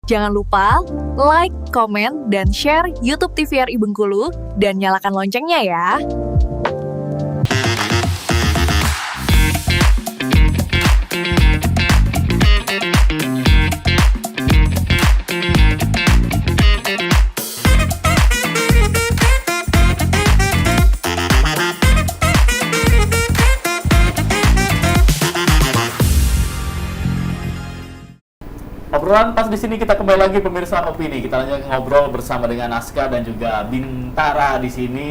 Jangan lupa like, komen, dan share YouTube TVRI Bengkulu dan nyalakan loncengnya ya. Obrolan pas di sini kita kembali lagi pemirsa Opini. Kita lanjut ngobrol bersama dengan Aska dan juga Bintara di sini.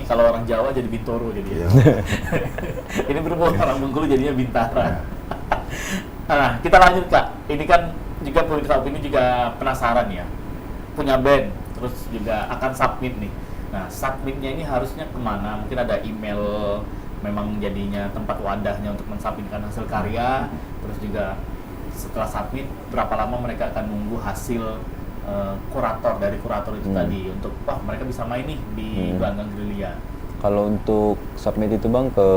Kalau orang Jawa jadi Bintoro jadi. Ini berhubung orang Bengkulu jadinya Bintara. Nah, kita lanjut Kak. Ini kan juga pemirsa Opini juga penasaran ya. Punya band, terus juga akan submit nih. Nah, submitnya ini harusnya kemana? Mungkin ada email memang jadinya tempat wadahnya untuk mensubmitkan hasil karya, terus juga setelah submit berapa lama mereka akan nunggu hasil dari kurator itu tadi untuk mereka bisa main nih di Gelanggang Gerilya. Kalau untuk submit itu Bang ke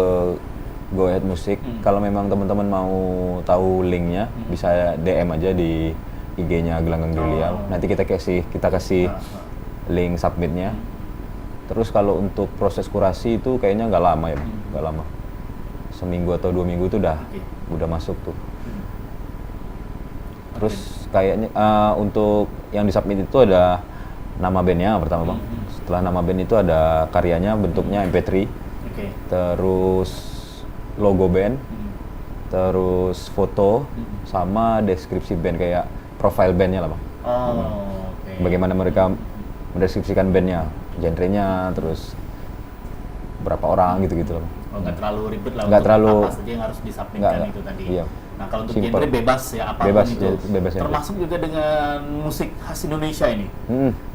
Go Ahead Music, kalau memang teman-teman mau tahu linknya bisa DM aja di IG-nya Gelanggang Gerilya. Nanti kita kasih link submitnya. Terus kalau untuk proses kurasi itu kayaknya nggak lama ya, nggak lama. Seminggu atau 2 minggu itu udah masuk tuh. Terus kayaknya untuk yang disubmit itu ada nama bandnya pertama Bang. Setelah nama band itu ada karyanya bentuknya MP3. Terus logo band. Terus foto sama deskripsi band kayak profile bandnya lah Bang. Bagaimana mereka mendeskripsikan bandnya, genrenya, terus berapa orang gitu-gitu lah Bang. Nggak terlalu ribet lah. Nggak terlalu. Apa saja yang harus disubmitkan itu tadi. Iya. Nah, kalau untuk Simple. genre bebas ya, apapun Bebas, itu. bebas Termasuk juga dengan musik khas Indonesia ini.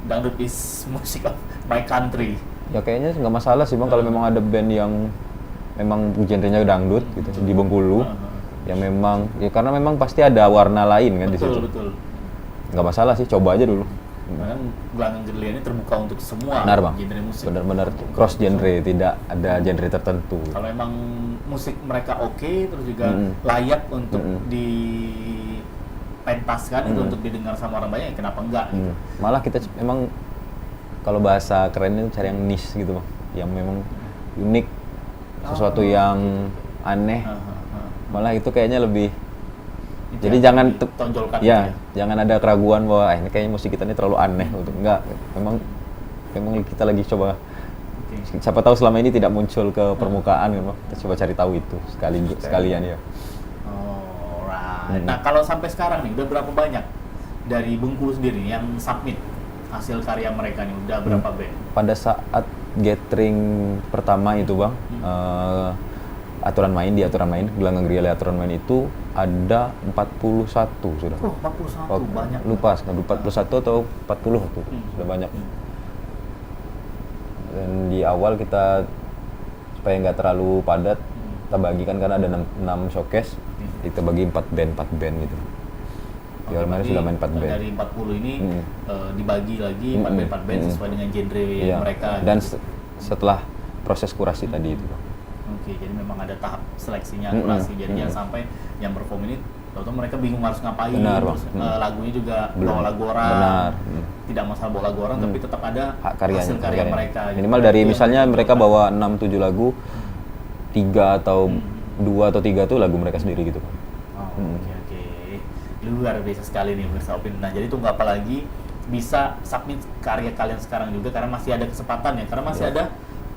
Dangdut is music of my country. Ya kayaknya nggak masalah sih Bang kalau memang ada band yang memang genrenya dangdut gitu di Bengkulu. Yang memang ya karena memang pasti ada warna lain kan di situ. Betul. Nggak masalah sih, coba aja dulu. Karena Gelanggang Gerilya ini terbuka untuk semua Benar Bang. genre musik. Benar-benar cross genre, tidak ada genre tertentu. Kalau emang musik mereka oke, terus juga layak untuk dipentaskan itu untuk didengar sama orang banyak, ya kenapa enggak? Gitu. Malah kita memang kalau bahasa kerennya cari yang niche gitu Bang, yang memang unik, sesuatu yang aneh. Malah itu kayaknya lebih. Jadi jangan tonjolkan jangan ada keraguan bahwa ini kayaknya musik kita ini terlalu aneh untuk enggak. Memang kita lagi coba. Siapa tahu selama ini tidak muncul ke permukaan kan Bang. Kita coba cari tahu itu sekalian ya. Alright. Nah, kalau sampai sekarang nih udah berapa banyak dari Bengkulu sendiri yang submit hasil karya mereka nih, udah berapa band? Pada saat gathering pertama itu Bang, aturan main Gelanggang Gerilya aturan main itu ada 41 sudah. 41 banyak. Lupa sekarang 41 atau 40 tuh. Sudah banyak. Dan di awal kita supaya nggak terlalu padat, kita bagikan karena ada 6 showcase, kita bagi 4 band gitu. Di awal sudah main 4 band. Dari 40 ini dibagi lagi 4 band sesuai dengan genre mereka. Dan gitu. setelah proses kurasi tadi itu. Oke, jadi memang ada tahap seleksinya, kurasi. Jadi jangan sampai yang perform ini tahu-tahu mereka bingung harus ngapain. Benar, terus lagunya juga bawa lagu orang. Benar. Tidak masalah bawa lagu orang, tapi tetap ada hasil karya mereka. Minimal dari misalnya mereka bawa 6-7 lagu, 3 atau 2 atau 3 tuh lagu mereka sendiri gitu. Oke. Luar biasa sekali nih pemirsa Opini. Nah, jadi tunggu apa lagi bisa submit karya kalian sekarang juga karena masih ada kesempatan ya. Karena masih ada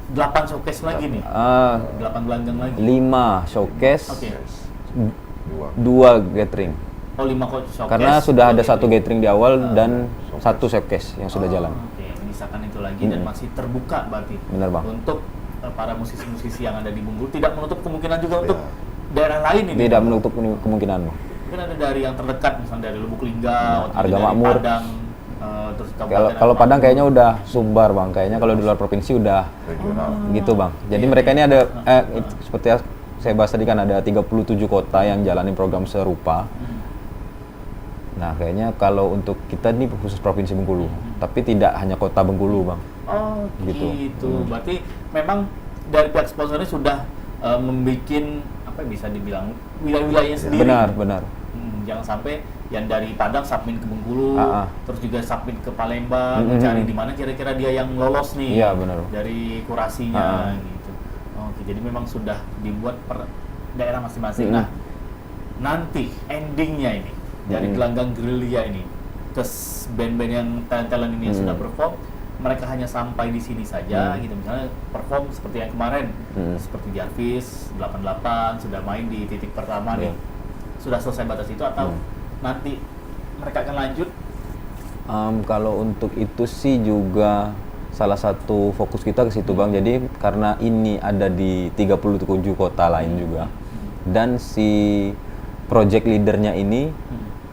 8 showcase lagi nih. 8 gelanggang lagi. 5 showcase. Oke. 2 gathering. 5 showcase. Karena sudah ada 1 gathering di awal dan 1 showcase yang sudah jalan. Oke, menyisakan itu lagi dan masih terbuka berarti. Benar Bang. Untuk para musisi-musisi yang ada di Bengkulu, tidak menutup kemungkinan juga untuk daerah lain ini. Tidak menutup kemungkinan Bang. Mungkin ada dari yang terdekat, misalnya dari Lubuk Linggau, atau Harga dari Makmur. Padang, terus Kalau Padang kayaknya udah Sumbar Bang, kayaknya kalau di luar provinsi udah gitu Bang. Jadi mereka ini ada seperti saya bahas tadi kan ada 37 kota yang jalani program serupa. Nah kayaknya kalau untuk kita ini khusus provinsi Bengkulu, tapi tidak hanya kota Bengkulu Bang. Oh gitu. Berarti memang dari pihak sponsornya sudah membuat apa bisa dibilang wilayah-wilayahnya sendiri. Benar. Jangan sampai yang dari Padang submit ke Bengkulu, terus juga submit ke Palembang, mencari di mana kira-kira dia yang lolos nih. Iya, benar. Dari kurasinya gitu. Oke, jadi memang sudah dibuat per daerah masing-masing. Nah, nanti endingnya ini dari gelanggang gerilya ini ke band-band yang talent-talent ini yang sudah perform, mereka hanya sampai di sini saja gitu. Misalnya perform seperti yang kemarin, seperti Jarvis 88 sudah main di titik pertama nih. Sudah selesai batas itu atau nanti mereka akan lanjut? Kalau untuk itu sih juga salah satu fokus kita ke situ Bang. Jadi karena ini ada di 37 kota lain juga, dan si project leadernya ini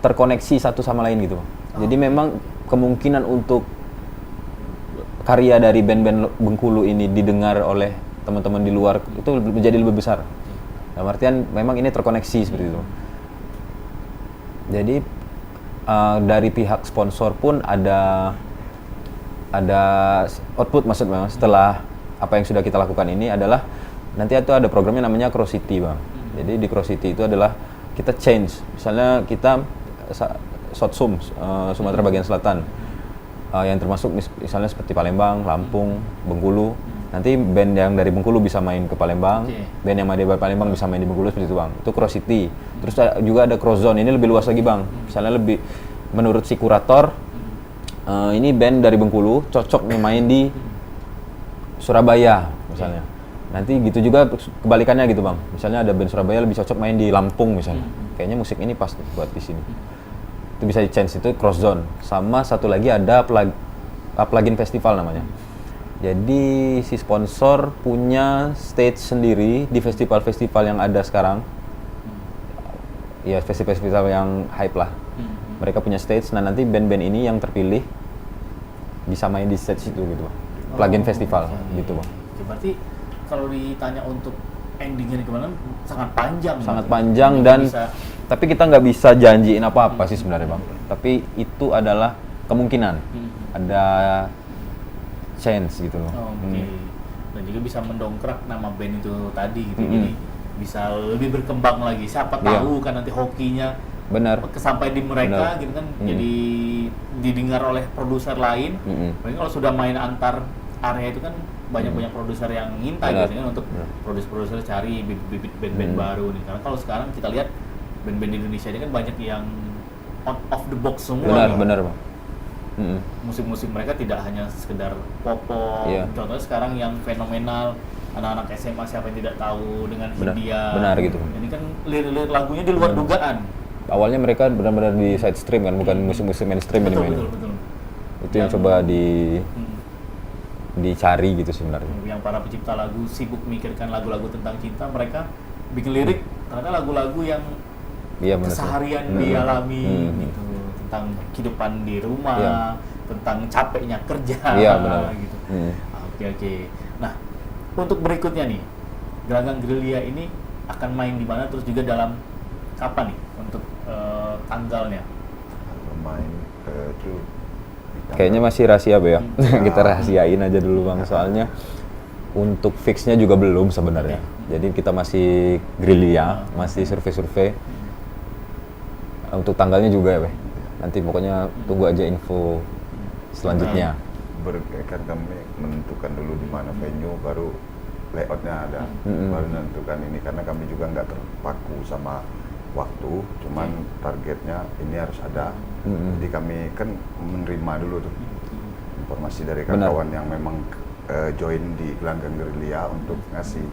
terkoneksi satu sama lain gitu Bang. Jadi memang kemungkinan untuk karya dari band-band Bengkulu ini didengar oleh teman-teman di luar itu menjadi lebih besar. Dalam artian memang ini terkoneksi seperti itu. Jadi dari pihak sponsor pun ada output, maksudnya setelah apa yang sudah kita lakukan ini adalah nanti itu ada programnya namanya Cross City Bang. Jadi di Cross City itu adalah kita change, misalnya kita Sotsum, Sumatera bagian selatan, yang termasuk misalnya seperti Palembang, Lampung, Bengkulu. Nanti band yang dari Bengkulu bisa main ke Palembang, band yang dari Palembang bisa main di Bengkulu seperti itu Bang. Itu Cross City. Terus juga ada Cross Zone, ini lebih luas lagi Bang. Misalnya lebih, menurut si kurator, ini band dari Bengkulu cocok nih main di Surabaya misalnya. Nanti gitu juga kebalikannya gitu Bang. Misalnya ada band Surabaya lebih cocok main di Lampung misalnya. Kayaknya musik ini pas nih buat di sini. Itu bisa di-change, itu Cross Zone. Sama satu lagi ada plugin festival namanya. Jadi si sponsor punya stage sendiri di festival-festival yang ada sekarang. Ya festival-festival yang hype lah. Mereka punya stage, nah nanti band-band ini yang terpilih bisa main di stage itu gitu Bang. Plugin festival gitu Bang. Berarti kalau ditanya untuk endingnya gimana, sangat panjang. Sangat panjang dan tapi kita nggak bisa janjiin apa-apa sih sebenarnya Bang. Tapi itu adalah kemungkinan. Ada chance gitu loh. Dan juga bisa mendongkrak nama band itu tadi gitu. Jadi bisa lebih berkembang lagi. Siapa tahu kan nanti hokinya sampai di mereka gitu kan, jadi didengar oleh produser lain. Mungkin kalau sudah main antar area itu kan banyak produser yang ngintai gitu kan untuk produser cari bibit band-band baru nih. Karena kalau sekarang kita lihat band-band di Indonesia ini kan banyak yang out of the box semua. Benar Bang. Musik-musik mereka tidak hanya sekedar pop-pop. Contohnya sekarang yang fenomenal, anak-anak SMA siapa yang tidak tahu dengan Hindia. Benar gitu. Ini kan lirik lagunya di luar dugaan. Awalnya mereka benar-benar di side stream kan, bukan musik-musik mainstream ini mainnya. Betul. Itu yang coba dicari gitu sebenarnya. Yang para pencipta lagu sibuk memikirkan lagu-lagu tentang cinta, mereka bikin lirik ternyata lagu-lagu yang keseharian dialami gitu, tentang kehidupan di rumah, tentang capeknya kerja gitu. Oke. Nah, untuk berikutnya nih, Gelanggang Gerilya ini akan main di mana, terus juga dalam kapan nih untuk tanggalnya? Main itu kayaknya masih rahasia ya. Kita rahasiain aja dulu Bang, soalnya untuk fixnya juga belum sebenarnya. Jadi kita masih gerilya, masih survei-survei. Untuk tanggalnya juga ya, nanti pokoknya tunggu aja info selanjutnya. Kan kami menentukan dulu di mana venue, baru layoutnya ada, baru menentukan ini, karena kami juga nggak terpaku sama waktu, cuman targetnya ini harus ada. Jadi kami kan menerima dulu tuh informasi dari kawan yang memang join di Gelanggang Gerilya untuk ngasih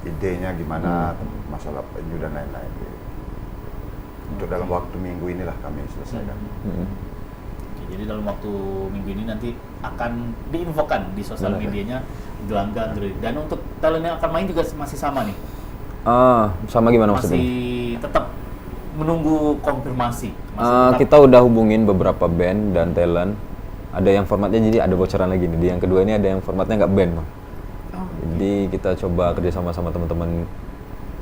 idenya gimana masalah venue dan lain-lain. Untuk dalam waktu minggu inilah kami selesaikan. Jadi dalam waktu minggu ini nanti akan diinfokan di sosial medianya Gelanggang Gerilya. Dan untuk talent yang akan main juga masih sama nih. Sama gimana maksudnya? Masih tetap menunggu konfirmasi. Kita udah hubungin beberapa band dan talent. Ada yang formatnya, jadi ada bocoran lagi nih. Yang kedua ini ada yang formatnya nggak band Bang. Jadi kita coba kerjasama sama teman-teman.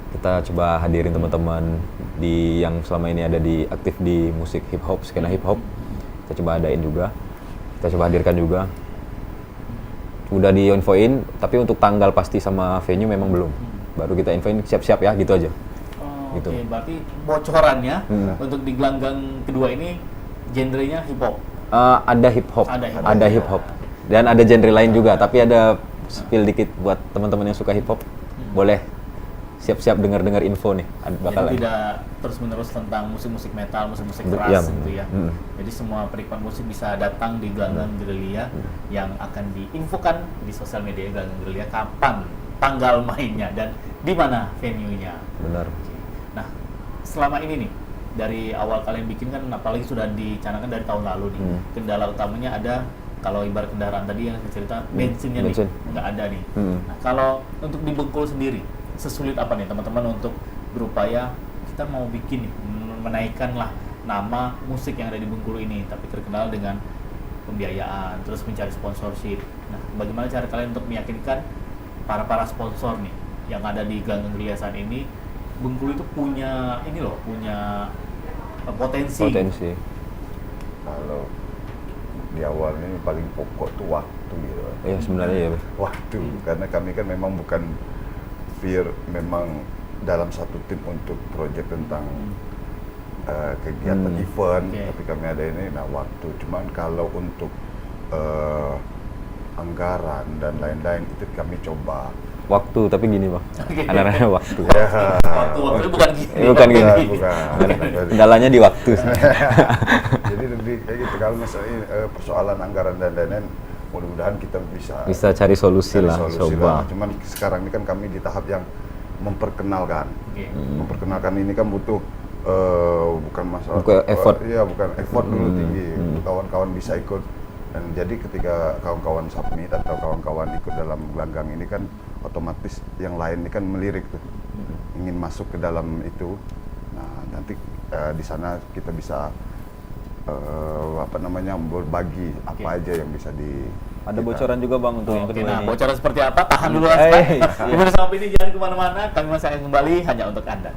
Kita coba hadirin teman-teman di yang selama ini ada di aktif di musik hip hop, skena hip hop. Kita coba adain juga. Kita coba hadirkan juga. Udah di-infoin, tapi untuk tanggal pasti sama venue memang belum. Baru kita infoin siap-siap ya, gitu aja. gitu. Oke, berarti bocorannya untuk di gelanggang kedua ini genrenya hip hop. Ada hip hop, Ada hip hop, dan ada genre lain juga. Tapi ada spill dikit buat teman-teman yang suka hip hop, boleh siap-siap dengar info nih. Bakal Jadi tidak terus-menerus tentang musik-musik metal, musik-musik Iya, keras gitu ya. Jadi semua penikmat musik bisa datang di gelanggang Gerilya yang akan diinfokan di sosial media gelanggang Gerilya kapan tanggal mainnya dan di mana venue-nya. Benar. Nah, selama ini nih dari awal kalian bikin kan, apalagi sudah dicanangkan dari tahun lalu nih, kendala utamanya ada, kalau ibarat kendaraan tadi yang saya cerita, bensinnya nih nggak ada nih. Nah, kalau untuk di Bengkulu sendiri, sesulit apa nih teman-teman untuk berupaya kita mau bikin nih, menaikkan lah nama musik yang ada di Bengkulu ini, tapi terkenal dengan pembiayaan, terus mencari sponsorship. Nah, bagaimana cara kalian untuk meyakinkan para sponsor nih yang ada di gelanggang Gerilya saat ini, Bengkulu itu punya ini loh, punya potensi. Kalau di awal ini paling pokok tuh waktu gitu. Iya sebenarnya ya. Waktu, karena kami kan memang bukan memang dalam satu tim untuk proyek tentang kegiatan event, tapi kami ada ini, nah waktu. Cuman kalau untuk anggaran dan lain-lain itu kami coba. Waktu, tapi gini bang, ada waktu. Waktu bukan gini. Bukan gini. Bukan. Kendalanya di waktu. Jadi lebih kayak gitu, kalau misalnya persoalan anggaran dan lain-lain, mudah-mudahan kita bisa cari solusi lah, coba. Cuman sekarang ini kan kami di tahap yang memperkenalkan. Memperkenalkan ini kan butuh bukan masalah effort. Iya, bukan effort dulu tinggi. Untuk kawan-kawan bisa ikut. Dan jadi ketika kawan-kawan submit atau kawan-kawan ikut dalam gelanggang ini kan otomatis yang lain ini kan melirik tuh, ingin masuk ke dalam itu. Nah, nanti di sana kita bisa berbagi apa aja yang bisa Ada bocoran juga bang untuk yang kedua Nah, ini. bocoran seperti apa? Tahan dulu Aspa. Pemirsa Opini jangan kemana-mana, kami masih akan kembali hanya untuk Anda.